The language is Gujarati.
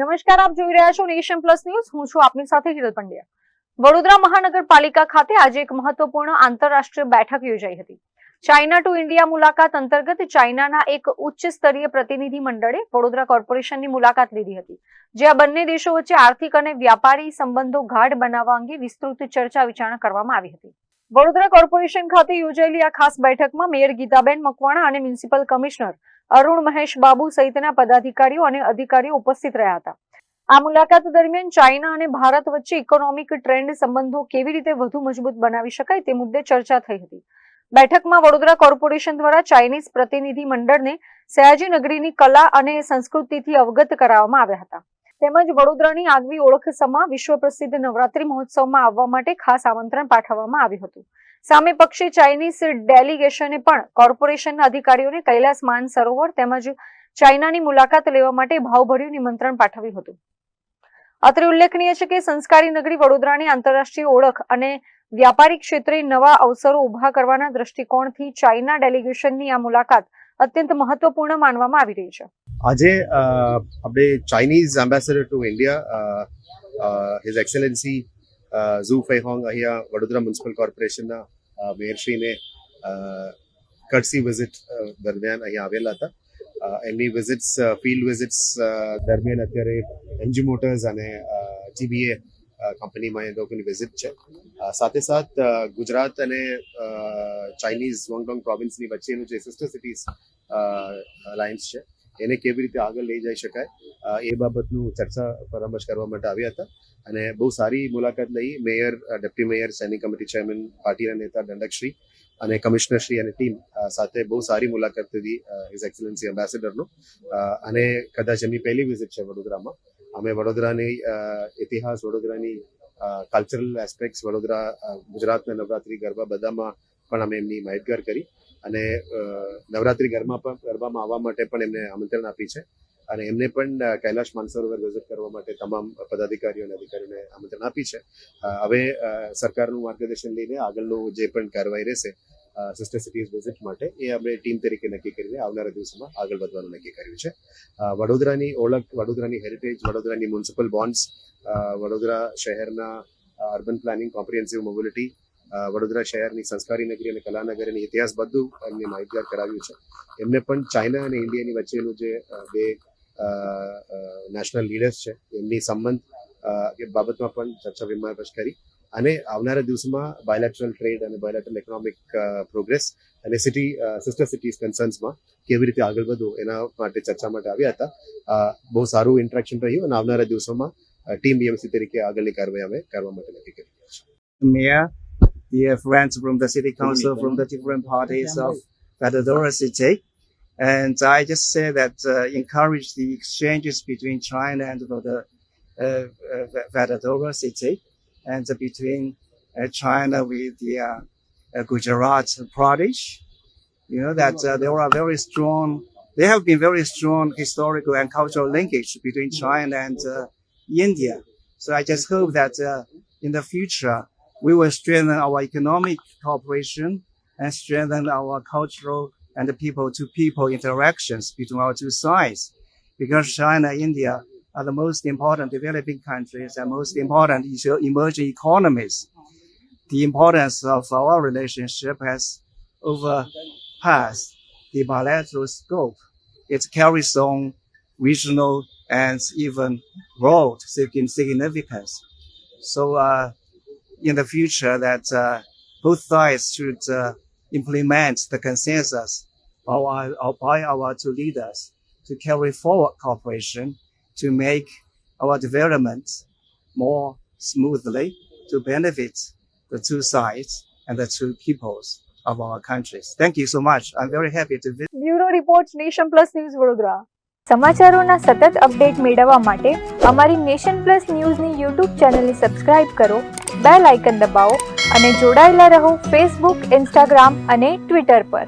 નમસ્કાર, આપ જોઈ રહ્યા છો નેશન પ્લસ ન્યૂઝ. હું છું આપની સાથે હિરલ પંડ્યા. વડોદરા મહાનગરપાલિકા ખાતે આજે એક મહત્વપૂર્ણ આંતરરાષ્ટ્રીય બેઠક યોજાઈ હતી. ચાઇના ટુ ઇન્ડિયા મુલાકાત અંતર્ગત ચાઇનાના એક ઉચ્ચ સ્તરીય પ્રતિનિધિ મંડળે વડોદરા કોર્પોરેશનની મુલાકાત લીધી હતી, જે આ બંને દેશો વચ્ચે આર્થિક અને વ્યાપારી સંબંધો ગાઢ બનાવવા અંગે વિસ્તૃત ચર્ચા વિચારણા કરવામાં આવી હતી. વડોદરા કોર્પોરેશન ખાતે યોજાયેલી આ ખાસ બેઠકમાં મેયર ગીતાબેન મકવાણા અને મ્યુનિસિપલ કમિશનર અરુણ મહેશ બાબુ સહિતના પદાધિકારીઓ અને અધિકારીઓ ઉપસ્થિત રહ્યા હતા. આ મુલાકાત દરમિયાન ચાઇના અને ભારત વચ્ચે ઇકોનોમિક ટ્રેન્ડ સંબંધો કેવી રીતે વધુ મજબૂત બનાવી શકાય તે મુદ્દે ચર્ચા થઈ હતી. બેઠકમાં વડોદરા કોર્પોરેશન દ્વારા ચાઇનીઝ પ્રતિનિધિ મંડળને સયાજી નગરીની કલા અને સંસ્કૃતિથી અવગત કરાવવામાં આવ્યા હતા. તેમજ વડોદરાની આગવી ઓળખ સમા વિશ્વ પ્રસિદ્ધ નવરાત્રી મહોત્સવમાં આવવા માટે ખાસ આમંત્રણ પાઠવવામાં આવ્યું હતું. સામે પક્ષે ચાઇનીઝ ડેલિગેશને પણ કોર્પોરેશનના અધિકારીઓને કૈલાસ માનસરોવર તેમજ ચાઇનાની મુલાકાત લેવા માટે ભાવભર્યું નિમંત્રણ પાઠવ્યું હતું. અત્રે ઉલ્લેખનીય છે કે સંસ્કારી નગરી વડોદરાની આંતરરાષ્ટ્રીય ઓળખ અને વ્યાપારિક ક્ષેત્રે નવા અવસરો ઉભા કરવાના દ્રષ્ટિકોણથી ચાઇના ડેલિગેશનની આ મુલાકાત અત્યંત મહત્વપૂર્ણ માનવામાં આવી રહી છે. આજે આપણે Chinese ambassador to India his excellency Xu Feihong અહીંયા વડોદરા મ્યુનિસિપલ કોર્પોરેશનના મેયરશ્રીને કર્ટસી વિઝિટ દરમિયાન અહીંયા આવેલા હતા. એમની વિઝિટ્સ ફિલ્ડ વિઝિટ્સ દરમિયાન અત્યારે એમજી મોટર્સ અને જીબીએ કંપનીમાં એ લોકોની વિઝિટ છે. સાથે સાથ ગુજરાત અને ચાઇનીઝ વોંગડોંગ પ્રોવિન્સની વચ્ચેનું જે સિસ્ટર સિટીઝ અલાયન્સ છે એને કેવી રીતે આગળ લઈ જઈ શકાય એ બાબતનું ચર્ચા પરામર્શ કરવા માટે આવ્યા હતા અને બહુ સારી મુલાકાત લઈ. Mayor, deputy mayor, standing committee chairman, પાર્ટીના નેતા દંડકશ્રી અને કમિશનરશ્રી અને ટીમ સાથે બહુ સારી મુલાકાત લીધી હિઝ એક્સેલન્સી એમ્બેસેડરનો. અને કદાચ એમની પહેલી વિઝિટ છે વડોદરામાં. અમે વડોદરાની ઇતિહાસ, વડોદરાની કલ્ચરલ એસ્પેક્ટ્સ, વડોદરા ગુજરાતના નવરાત્રી ગરબા બધામાં પણ અમે એમની માહિતગાર કરી અને નવરાત્રી ગરબામાં આવવા માટે પણ એમને આમંત્રણ આપી છે અને એમને પણ કૈલાશ માનસરોવર વિઝિટ કરવા માટે તમામ પદાધિકારીઓ અને અધિકારીઓને આમંત્રણ આપી છે. હવે સરકારનું માર્ગદર્શન લઈને આગળનું જે પણ કાર્યવાહી રહેશે સિસ્ટર સિટીઝ વિઝિટ માટે એ આપણે ટીમ તરીકે નક્કી કરીને આવનારા દિવસોમાં આગળ વધવાનું નક્કી કર્યું છે. વડોદરાની ઓળખ, વડોદરાની હેરિટેજ, વડોદરાની મ્યુનિસિપલ બોન્ડ્સ, વડોદરા શહેરના urban planning, comprehensive mobility, Vadodara શહેરની સંસ્કારી નગરી અને કલાનગરીની ઇતિહાસ બધું એમને માહિતગાર કરાવ્યું છે. એમને પણ ચાઇના અને ઇન્ડિયાની વચ્ચેનું જે બે નેશનલ લીડર્સ છે એમની સંબંધ એ બાબતમાં પણ ચર્ચા વિમર્શ કરી અને આવનારા દિવસોમાં બાયલેટરલ ટ્રેડ અને બાયલેટરલ ઇકોનોમિક પ્રોગ્રેસ અને સિસ્ટર સિટીઝ કન્સર્ન્સમાં કેવી રીતે આગળ વધવું એના માટે ચર્ચા માટે આવ્યા હતા. બહુ સારું ઇન્ટરેક્શન રહ્યું અને આવનારા દિવસોમાં ટીમ બીએમસી તરીકે આગળની કાર્યવાહી અમે કરવા માટે નક્કી કરી રહ્યા છીએ. Mayor, dear friends from the city council, from the different parties of Vadodara city, and I just say that encourage the exchanges between China and the Vadodara city, and between China with the Gujarat Pradesh. You know that there have been very strong historical and cultural linkage between China and India. So I just hope that in the future we will strengthen our economic cooperation and strengthen our cultural and people-to-people interactions between our two sides. Because China and India are the most important developing countries and most important emerging economies. The importance of our relationship has overpassed the bilateral scope. It carries on regional and even world significance. So in the future that both sides should implement the consensus by our two leaders to carry forward cooperation to make our development more smoothly to benefit the two sides and the two peoples of our countries. Thank you so much. I'm very happy to visit. Bureau report, Nation Plus News Vadodara. સમાચારોના સતત અપડેટ મેળવવા માટે અમારી નેશન પ્લસ ન્યૂઝની યુટ્યુબ ચેનલને સબસ્ક્રાઇબ કરો, બેલ આઇકન દબાવો અને જોડાયેલા રહો ફેસબુક, ઇન્સ્ટાગ્રામ અને ટ્વિટર પર.